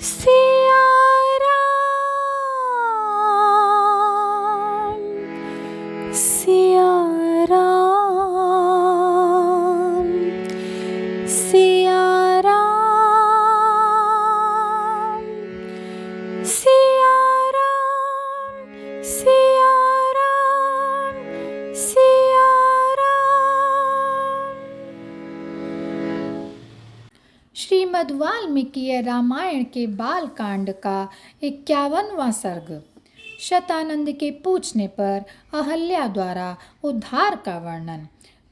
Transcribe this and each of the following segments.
सिया राम, सिया राम, सिया राम, सिया राम, सिया राम, सिया राम। श्रीमद् वाल्मीकि रामायण के बाल कांड का 51वां सर्ग। शतानंद के पूछने पर अहल्या द्वारा उद्धार का वर्णन।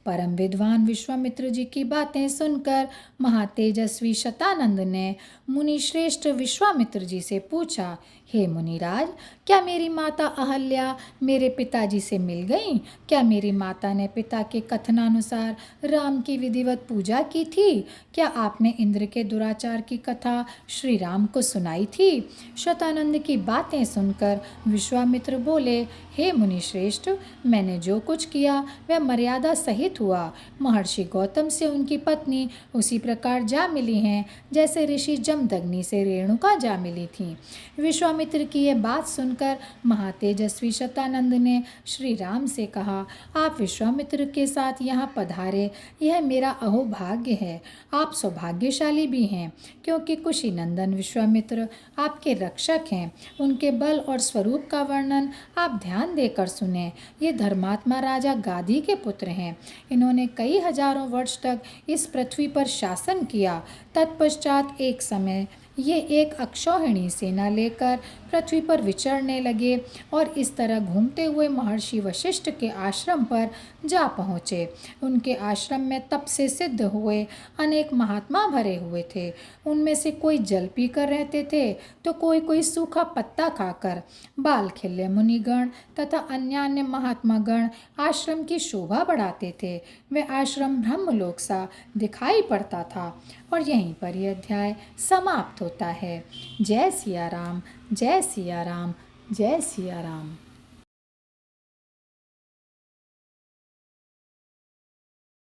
परम विद्वान विश्वामित्र जी की बातें सुनकर महातेजस्वी शतानंद ने मुनि श्रेष्ठ विश्वामित्र जी से पूछा, हे मुनिराज, क्या मेरी माता अहल्या मेरे पिताजी से मिल गई? क्या मेरी माता ने पिता के कथनानुसार राम की विधिवत पूजा की थी? क्या आपने इंद्र के दुराचार की कथा श्री राम को सुनाई थी? शतानंद की बातें सुनकर विश्वामित्र बोले, हे मुनिश्रेष्ठ, मैंने जो कुछ किया वह मर्यादा सहित हुआ। महर्षि गौतम से उनकी पत्नी उसी प्रकार जा मिली हैं जैसे ऋषि जमदग्नि से रेणुका जा मिली थी। विश्वामित्र की यह बात सुनकर महातेजस्वी शतानंद ने श्री राम से कहा, आप विश्वामित्र के साथ यहाँ पधारे, यह मेरा अहोभाग्य है। आप सौभाग्यशाली भी हैं, क्योंकि कुशी नंदन विश्वामित्र आपके रक्षक हैं। उनके बल और स्वरूप का वर्णन आप ध्यान देकर सुने। ये धर्मात्मा राजा गादी के पुत्र हैं। इन्होंने कई हजारों वर्ष तक इस पृथ्वी पर शासन किया। तत्पश्चात एक समय ये एक अक्षौहिणी सेना लेकर पृथ्वी पर विचरने लगे और इस तरह घूमते हुए महर्षि वशिष्ठ के आश्रम पर जा पहुँचे। उनके आश्रम में तप से सिद्ध हुए अनेक महात्मा भरे हुए थे। उनमें से कोई जल पीकर रहते थे तो कोई सूखा पत्ता खाकर। बालखिल्य मुनिगण तथा अन्य महात्मागण आश्रम की शोभा बढ़ाते थे। वह आश्रम ब्रह्मलोक सा दिखाई पड़ता था। और यहीं पर यह अध्याय समाप्त होता है। जय सिया राम, जय सिया राम, जय सिया राम।